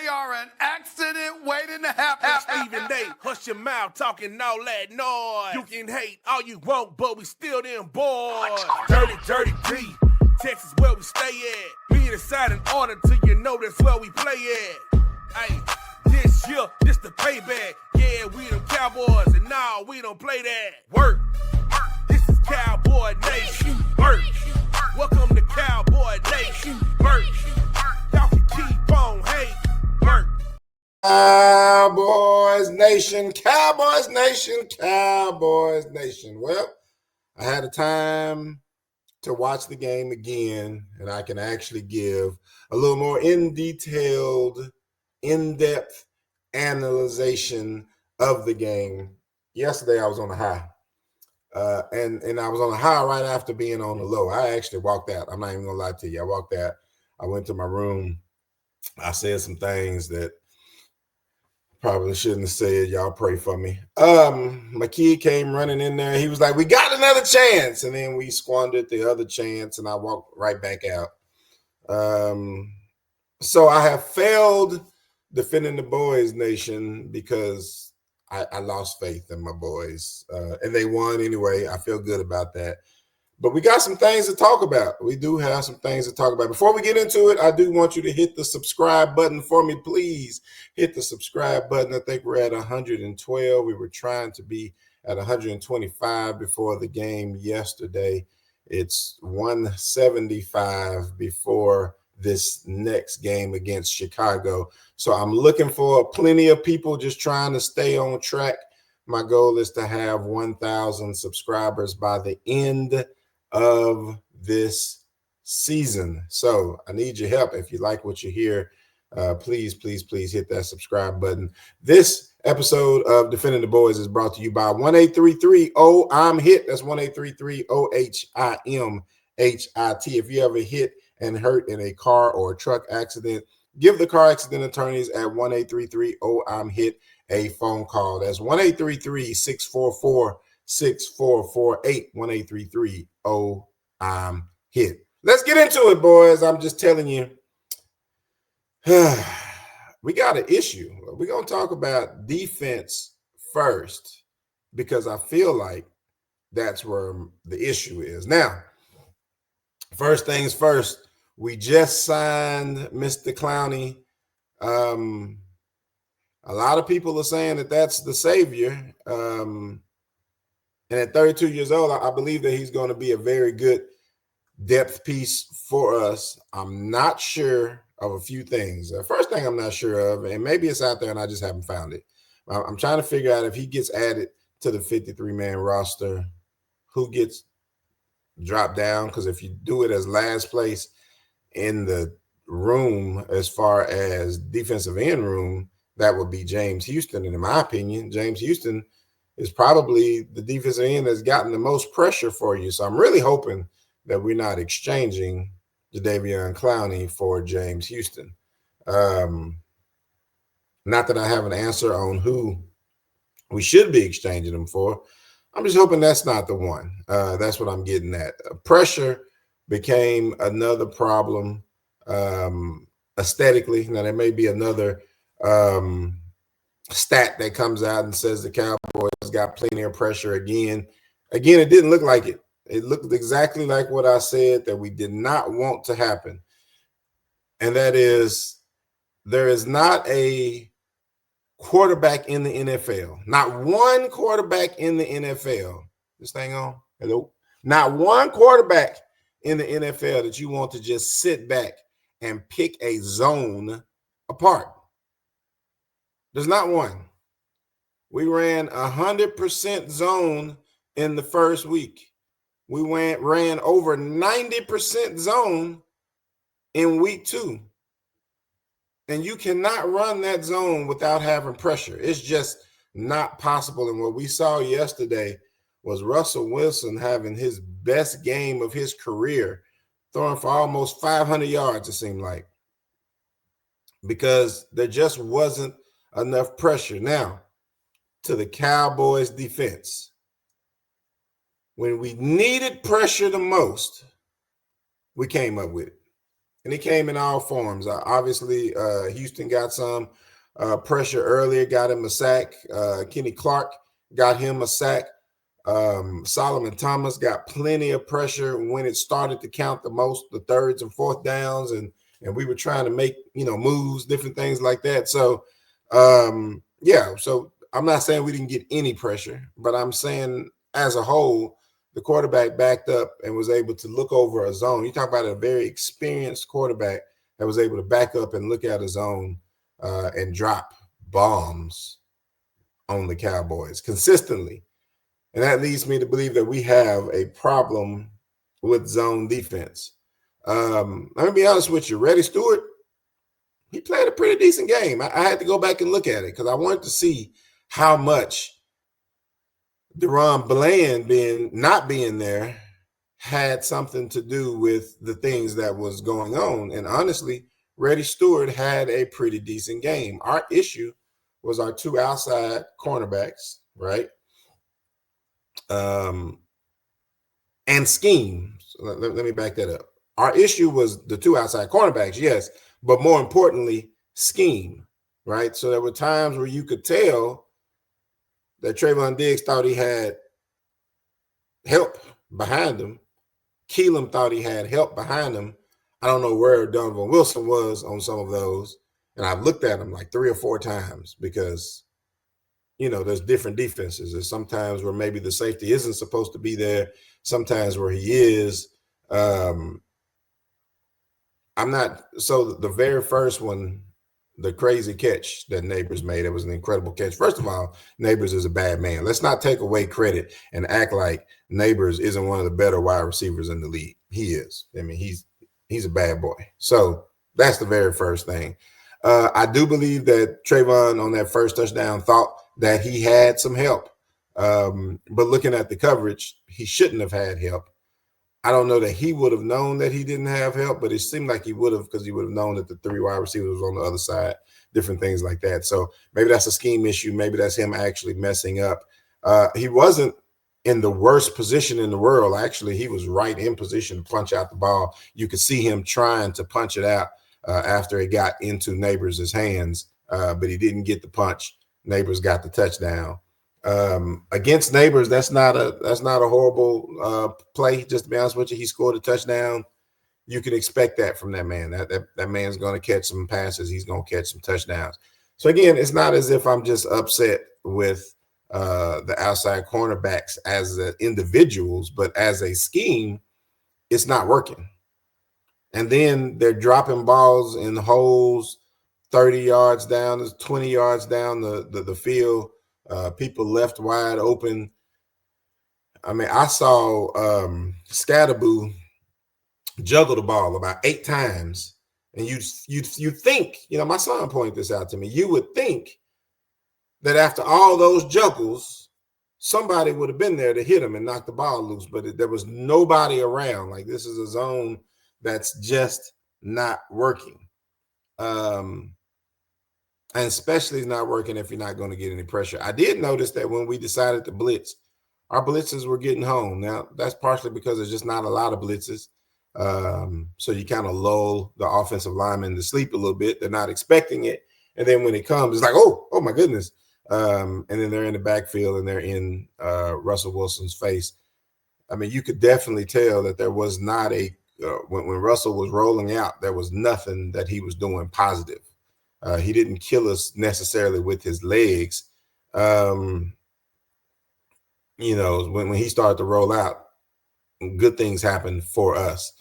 They are an accident waiting to happen. Stephen A, hush your mouth, talking all that noise. You can hate all you want, but we still them boys. Dirty, dirty D, Texas where we stay at. Me and side in order till you know that's where we play at. Hey, this year, this the payback. Yeah, we them Cowboys, and nah, we don't play that. Work. This is Cowboy Nation. Work. Welcome to Cowboy Nation. Work. Y'all can keep on hate. Work. Cowboys Nation, Cowboys Nation, Cowboys Nation. Well, I had a time to watch the game again, and I can actually give a little more in-detailed, in-depth analyzation of the game. Yesterday, I was on a high, and I was on a high right after being on the low. I actually walked out. I'm not even going to lie to you. I walked out. I went to my room. I said some things that probably shouldn't have said. Y'all pray for me. My kid came running in there. He was like, "We got another chance." And then we squandered the other chance, and I walked right back out. So I have failed defending the boys nation because I lost faith in my boys. And they won anyway. I feel good about that. But we got some things to talk about. We do have some things to talk about. Before we get into it, I do want you to hit the subscribe button for me. Please hit the subscribe button. I think we're at 112. We were trying to be at 125 before the game yesterday. It's 175 before this next game against Chicago. So I'm looking for plenty of people just trying to stay on track. My goal is to have 1,000 subscribers by the end of this season. So I need your help. If you like what you hear, please hit that subscribe button. This episode of Defending the Boys is brought to you by 1-833-OHIT. That's 1-833-OHIMHIT. If you ever hit and hurt in a car or a truck accident, give the car accident attorneys at 1-833-OHIT a phone call. That's 1-833-644-6448, 1-833-OHIT. Let's get into it, boys. I'm just telling you, we got an issue. We're going to talk about defense first because I feel like that's where the issue is. Now, first things first, we just signed Mr. Clowney. A lot of people are saying that that's the savior. And at 32 years old, I believe that he's going to be a very good depth piece for us. I'm not sure of a few things. The first thing I'm not sure of, and maybe it's out there and I just haven't found it. I'm trying to figure out if he gets added to the 53-man roster, who gets dropped down. Because if you do it as last place in the room as far as defensive end room, that would be James Houston. And in my opinion, James Houston is probably the defensive end that's gotten the most pressure for you. So I'm really hoping that we're not exchanging Jadeveon Clowney for James Houston. Not that I have an answer on who we should be exchanging them for. I'm just hoping that's not the one. That's what I'm getting at. Pressure became another problem aesthetically. Now, there may be another stat that comes out and says the Cowboys got plenty of pressure again. Again, it didn't look like it. It looked exactly like what I said that we did not want to happen. And that is, there is not a quarterback in the NFL. Not one quarterback in the NFL. This thing on? Hello? Not one quarterback in the NFL that you want to just sit back and pick a zone apart. There's not one. We ran 100% zone in the first week. We ran over 90% zone in week 2. And you cannot run that zone without having pressure. It's just not possible. And what we saw yesterday was Russell Wilson having his best game of his career, throwing for almost 500 yards, it seemed like, because there just wasn't enough pressure. Now, to the Cowboys defense, when we needed pressure the most, we came up with it. and it came in all forms. Obviously, Houston got some pressure earlier, got him a sack. Kenny Clark got him a sack. Solomon Thomas got plenty of pressure when it started to count the most, the thirds and fourth downs, and we were trying to make moves, different things like that. So so I'm not saying we didn't get any pressure, but I'm saying as a whole, the quarterback backed up and was able to look over a zone. You talk about a very experienced quarterback that was able to back up and look at a zone and drop bombs on the Cowboys consistently. And that leads me to believe that we have a problem with zone defense. Let me be honest with you. Reddy Stewart, he played a pretty decent game. I had to go back and look at it because I wanted to see how much DeRon Bland not being there had something to do with the things that was going on. And honestly, Reddy Stewart had a pretty decent game. Our issue was our two outside cornerbacks, right? And scheme. So let me back that up. Our issue was the two outside cornerbacks, yes, but more importantly, scheme, right? So there were times where you could tell that Trayvon Diggs thought he had help behind him. Keelam thought he had help behind him. I don't know where Donovan Wilson was on some of those. And I've looked at him like 3 or 4 times because, there's different defenses. There's sometimes where maybe the safety isn't supposed to be there. Sometimes where he is. So the very first one, the crazy catch that Neighbors made, it was an incredible catch. First of all, Neighbors is a bad man. Let's not take away credit and act like Neighbors isn't one of the better wide receivers in the league. He is. I mean, he's a bad boy. So that's the very first thing. I do believe that Trayvon on that first touchdown thought that he had some help. But looking at the coverage, he shouldn't have had help. I don't know that he would have known that he didn't have help, but it seemed like he would have because he would have known that the 3 wide receivers was on the other side, different things like that. So maybe that's a scheme issue. Maybe that's him actually messing up. He wasn't in the worst position in the world. Actually, he was right in position to punch out the ball. You could see him trying to punch it out after it got into Neighbors' hands, but he didn't get the punch. Neighbors got the touchdown. Against Neighbors, that's not a horrible play. Just to be honest with you, he scored a touchdown. You can expect that from that man. That man's going to catch some passes. He's going to catch some touchdowns. So again, it's not as if I'm just upset with the outside cornerbacks as individuals, but as a scheme, it's not working. And then they're dropping balls in holes 30 yards down, 20 yards down the field. People left wide open. I mean, I saw Scatterboo juggle the ball about 8 times. And you think, my son pointed this out to me, you would think that after all those juggles, somebody would have been there to hit him and knock the ball loose, but there was nobody around. Like, this is a zone that's just not working. And especially it's not working if you're not going to get any pressure. I did notice that when we decided to blitz, our blitzes were getting home. Now, that's partially because there's just not a lot of blitzes. So you kind of lull the offensive linemen to sleep a little bit. They're not expecting it. And then when it comes, it's like, oh my goodness. And then they're in the backfield and they're in Russell Wilson's face. I mean, you could definitely tell that there was not when Russell was rolling out, there was nothing that he was doing positive. He didn't kill us necessarily with his legs. When he started to roll out, good things happened for us.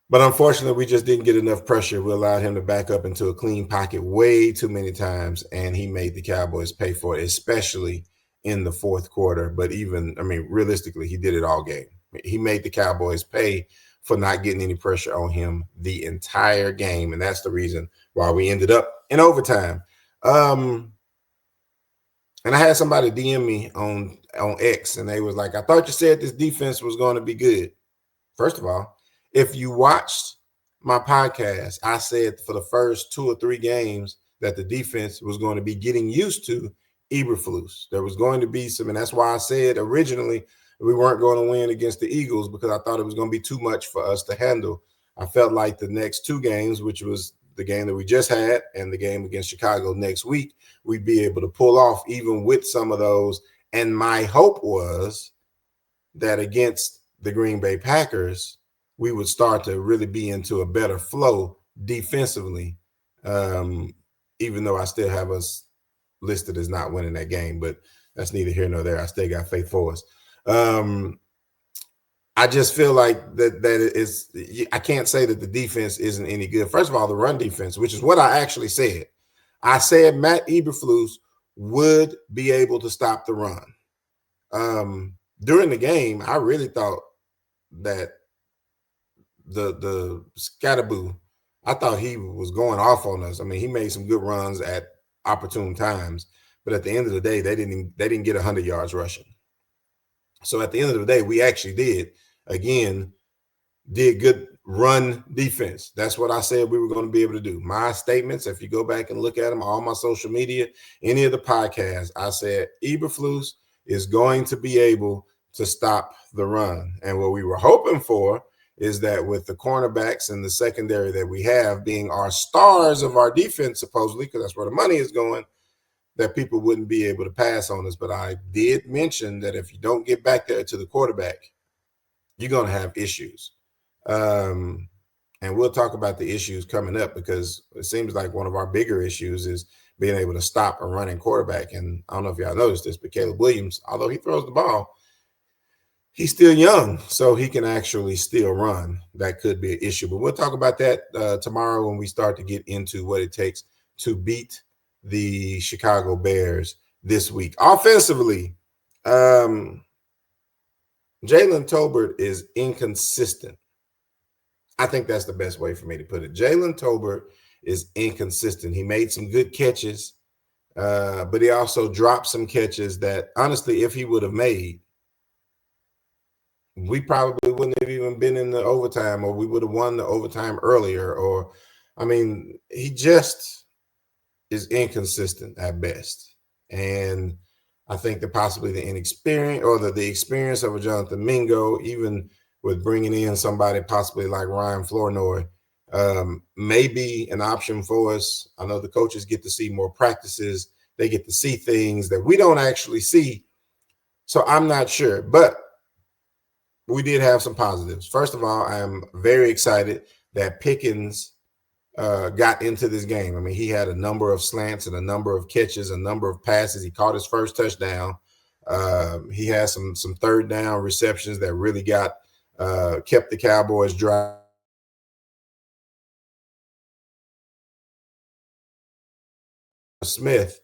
But unfortunately, we just didn't get enough pressure. We allowed him to back up into a clean pocket way too many times, and he made the Cowboys pay for it, especially in the fourth quarter. But realistically, he did it all game. He made the Cowboys pay for not getting any pressure on him the entire game, and that's the reason why we ended up in overtime. And I had somebody DM me on X, and they was like, I thought you said this defense was going to be good. First of all, if you watched my podcast, I said for the first 2 or 3 games that the defense was going to be getting used to Eberflus. There was going to be some, and that's why I said originally we weren't going to win against the Eagles because I thought it was going to be too much for us to handle. I felt like the next two games, which was the game that we just had and the game against Chicago next week, we'd be able to pull off even with some of those. And my hope was that against the Green Bay Packers, we would start to really be into a better flow defensively, even though I still have us listed as not winning that game, but that's neither here nor there. I still got faith for us. I just feel like that it is. I can't say that the defense isn't any good. First of all, the run defense, which is what I actually said. I said Matt Eberflus would be able to stop the run. During the game, I really thought that the Scatterboo, I thought he was going off on us. I mean, he made some good runs at opportune times, but at the end of the day, they didn't get 100 yards rushing. So at the end of the day, we actually did good run defense. That's what I said we were going to be able to do. My statements, if you go back and look at them, all my social media, any of the podcasts, I said Eberflus is going to be able to stop the run. And what we were hoping for is that with the cornerbacks and the secondary that we have being our stars of our defense, supposedly, because that's where the money is going, that people wouldn't be able to pass on us. But I did mention that if you don't get back there to the quarterback, you're going to have issues. And we'll talk about the issues coming up, because it seems like one of our bigger issues is being able to stop a running quarterback. And I don't know if y'all noticed this, but Caleb Williams, although he throws the ball, he's still young, so he can actually still run. That could be an issue. But we'll talk about that tomorrow when we start to get into what it takes to beat the Chicago Bears this week. Offensively, Jalen Tolbert is inconsistent. I think that's the best way for me to put it. Jalen Tolbert is inconsistent. He made some good catches, but he also dropped some catches that, honestly, if he would have made, we probably wouldn't have even been in the overtime, or we would have won the overtime earlier. Or, I mean, he just is inconsistent at best. And I think that possibly the inexperience or the experience of a Jonathan Mingo, even with bringing in somebody possibly like Ryan Flournoy, may be an option for us. I know the coaches get to see more practices. They get to see things that we don't actually see. So I'm not sure, but we did have some positives. First of all, I am very excited that Pickens got into this game. I mean, he had a number of slants and a number of catches, a number of passes. He caught his first touchdown. He had some third down receptions that really kept the Cowboys dry. Smith,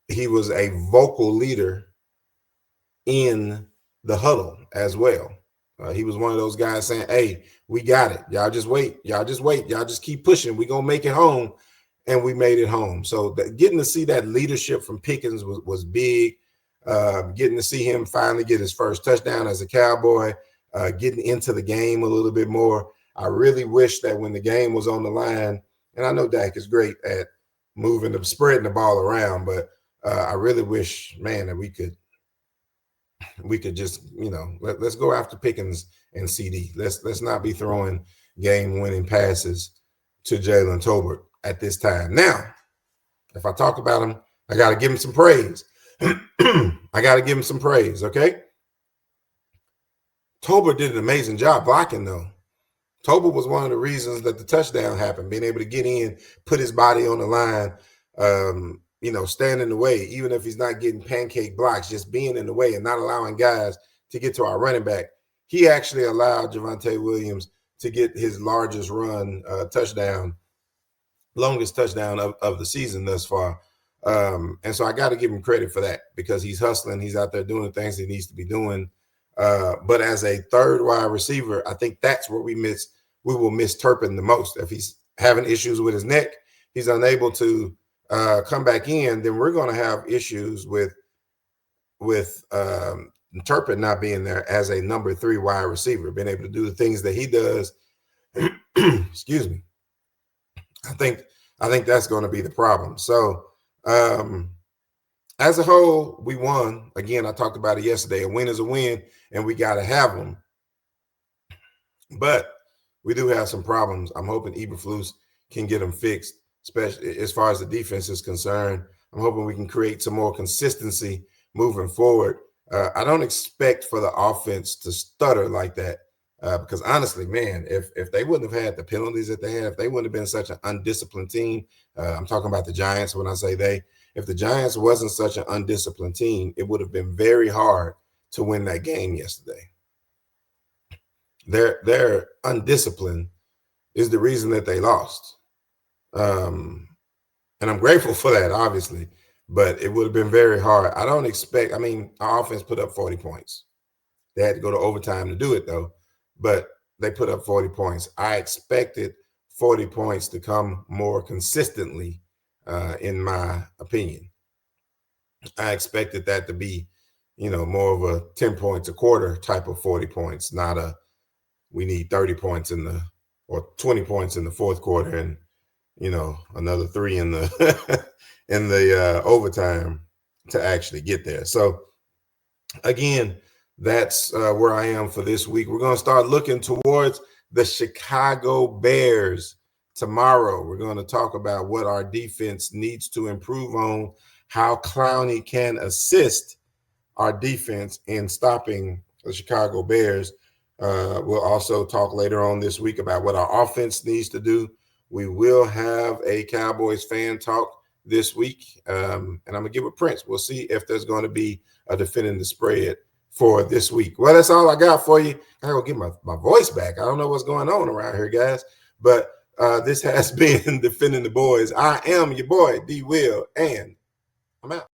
he was a vocal leader in the huddle as well. He was one of those guys saying, hey, we got it. Y'all just wait. Y'all just wait. Y'all just keep pushing. We're going to make it home. And we made it home. So getting to see that leadership from Pickens was big. Getting to see him finally get his first touchdown as a Cowboy, getting into the game a little bit more. I really wish that when the game was on the line, and I know Dak is great at spreading the ball around, but I really wish, man, that we could just, let's go after Pickens and CD. Let's not be throwing game-winning passes to Jalen Tolbert at this time. Now, if I talk about him, I got to give him some praise. Okay? Tolbert did an amazing job blocking, though. Tolbert was one of the reasons that the touchdown happened, being able to get in, put his body on the line, stand in the way, even if he's not getting pancake blocks, just being in the way and not allowing guys to get to our running back. He actually allowed Javonte Williams to get his largest run longest touchdown of the season thus far. And so I got to give him credit for that, because he's hustling. He's out there doing the things he needs to be doing. But as a third wide receiver, I think that's where we will miss Turpin the most. If he's having issues with his neck, he's unable to come back in, then we're going to have issues with Turpin not being there as a number 3 wide receiver, being able to do the things that he does. Excuse me. I think that's going to be the problem. So as a whole, we won. Again, I talked about it yesterday. A win is a win, and we got to have them. But we do have some problems. I'm hoping Eberflus can get them fixed, especially as far as the defense is concerned. I'm hoping we can create some more consistency moving forward. I don't expect for the offense to stutter like that because honestly, man, if they wouldn't have had the penalties that they had, if they wouldn't have been such an undisciplined team, I'm talking about the Giants when I say they, if the Giants wasn't such an undisciplined team, it would have been very hard to win that game yesterday. Their undiscipline is the reason that they lost. And I'm grateful for that, obviously, but it would have been very hard. I don't expect, I mean, our offense put up 40 points. They had to go to overtime to do it, though, but they put up 40 points. I expected 40 points to come more consistently, in my opinion. I expected that to be, more of a 10 points a quarter type of 40 points, not a we need 30 points or 20 points in the fourth quarter and, another 3 in the in the overtime to actually get there. So again, that's where I am for this week. We're going to start looking towards the Chicago Bears tomorrow. We're going to talk about what our defense needs to improve on, how Clowney can assist our defense in stopping the Chicago Bears. We'll also talk later on this week about what our offense needs to do. We will have a Cowboys fan talk this week, and I'm going to get with Prince. We'll see if there's going to be a defending the spread for this week. Well, that's all I got for you. I got to get my voice back. I don't know what's going on around here, guys, but this has been Defending the Boys. I am your boy, D. Will, and I'm out.